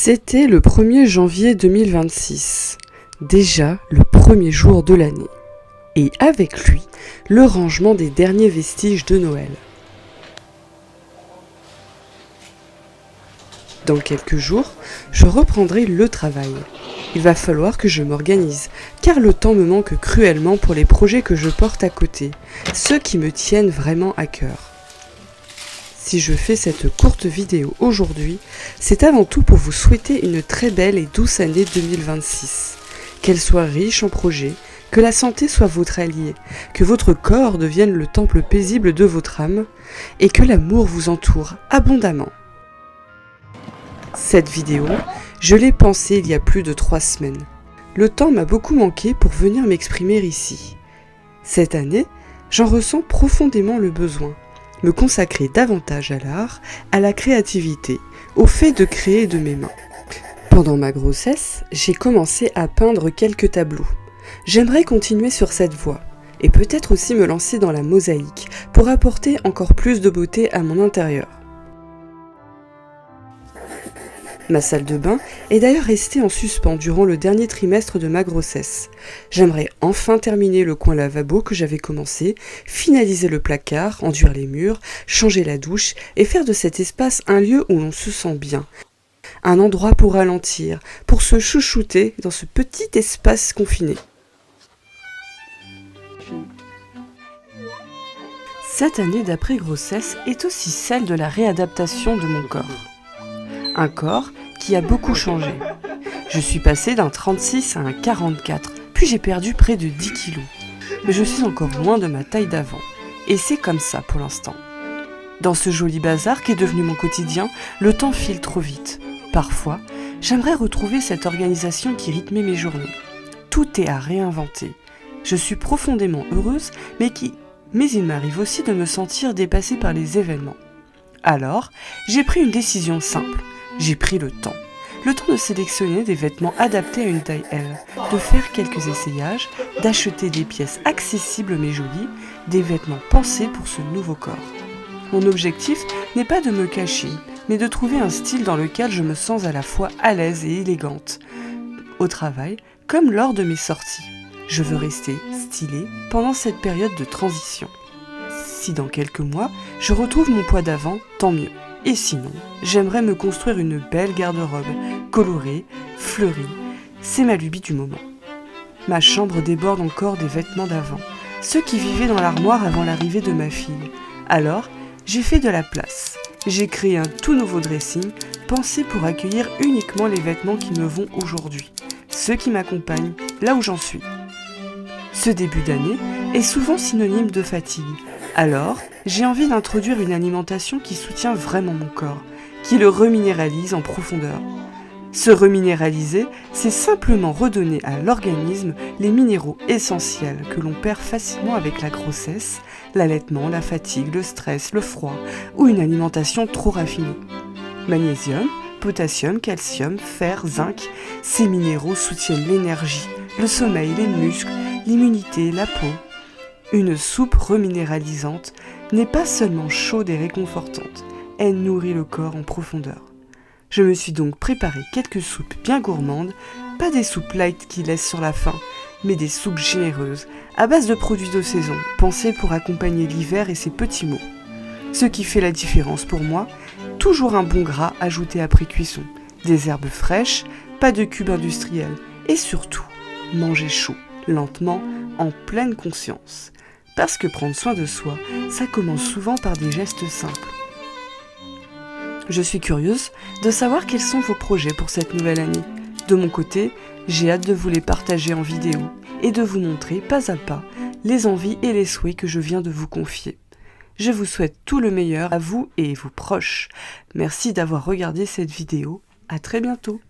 C'était le 1er janvier 2026, déjà le premier jour de l'année, et avec lui, le rangement des derniers vestiges de Noël. Dans quelques jours, je reprendrai le travail. Il va falloir que je m'organise, car le temps me manque cruellement pour les projets que je porte à côté, ceux qui me tiennent vraiment à cœur. Si je fais cette courte vidéo aujourd'hui, c'est avant tout pour vous souhaiter une très belle et douce année 2026. Qu'elle soit riche en projets, que la santé soit votre allié, que votre corps devienne le temple paisible de votre âme, et que l'amour vous entoure abondamment. Cette vidéo, je l'ai pensée il y a plus de 3 semaines. Le temps m'a beaucoup manqué pour venir m'exprimer ici. Cette année, j'en ressens profondément le besoin. Me consacrer davantage à l'art, à la créativité, au fait de créer de mes mains. Pendant ma grossesse, j'ai commencé à peindre quelques tableaux. J'aimerais continuer sur cette voie, et peut-être aussi me lancer dans la mosaïque, pour apporter encore plus de beauté à mon intérieur. Ma salle de bain est d'ailleurs restée en suspens durant le dernier trimestre de ma grossesse. J'aimerais enfin terminer le coin lavabo que j'avais commencé, finaliser le placard, enduire les murs, changer la douche et faire de cet espace un lieu où l'on se sent bien. Un endroit pour ralentir, pour se chouchouter dans ce petit espace confiné. Cette année d'après-grossesse est aussi celle de la réadaptation de mon corps. Un corps qui a beaucoup changé. Je suis passée d'un 36 à un 44, puis j'ai perdu près de 10 kilos. Mais je suis encore loin de ma taille d'avant. Et c'est comme ça pour l'instant. Dans ce joli bazar qui est devenu mon quotidien, le temps file trop vite. Parfois, j'aimerais retrouver cette organisation qui rythmait mes journées. Tout est à réinventer. Je suis profondément heureuse, mais il m'arrive aussi de me sentir dépassée par les événements. Alors, j'ai pris une décision simple. J'ai pris le temps de sélectionner des vêtements adaptés à une taille L, de faire quelques essayages, d'acheter des pièces accessibles mais jolies, des vêtements pensés pour ce nouveau corps. Mon objectif n'est pas de me cacher, mais de trouver un style dans lequel je me sens à la fois à l'aise et élégante, au travail comme lors de mes sorties. Je veux rester stylée pendant cette période de transition. Si dans quelques mois, je retrouve mon poids d'avant, tant mieux. Et sinon, j'aimerais me construire une belle garde-robe, colorée, fleurie. C'est ma lubie du moment. Ma chambre déborde encore des vêtements d'avant, ceux qui vivaient dans l'armoire avant l'arrivée de ma fille. Alors, j'ai fait de la place. J'ai créé un tout nouveau dressing, pensé pour accueillir uniquement les vêtements qui me vont aujourd'hui, ceux qui m'accompagnent là où j'en suis. Ce début d'année est souvent synonyme de fatigue. Alors, j'ai envie d'introduire une alimentation qui soutient vraiment mon corps, qui le reminéralise en profondeur. Se reminéraliser, c'est simplement redonner à l'organisme les minéraux essentiels que l'on perd facilement avec la grossesse, l'allaitement, la fatigue, le stress, le froid ou une alimentation trop raffinée. Magnésium, potassium, calcium, fer, zinc, ces minéraux soutiennent l'énergie, le sommeil, les muscles, l'immunité, la peau. Une soupe reminéralisante n'est pas seulement chaude et réconfortante, elle nourrit le corps en profondeur. Je me suis donc préparé quelques soupes bien gourmandes, pas des soupes light qui laissent sur la faim, mais des soupes généreuses, à base de produits de saison, pensées pour accompagner l'hiver et ses petits maux. Ce qui fait la différence pour moi, toujours un bon gras ajouté après cuisson, des herbes fraîches, pas de cubes industriels, et surtout, manger chaud, lentement, en pleine conscience. Parce que prendre soin de soi, ça commence souvent par des gestes simples. Je suis curieuse de savoir quels sont vos projets pour cette nouvelle année. De mon côté, j'ai hâte de vous les partager en vidéo et de vous montrer pas à pas les envies et les souhaits que je viens de vous confier. Je vous souhaite tout le meilleur à vous et vos proches. Merci d'avoir regardé cette vidéo. À très bientôt.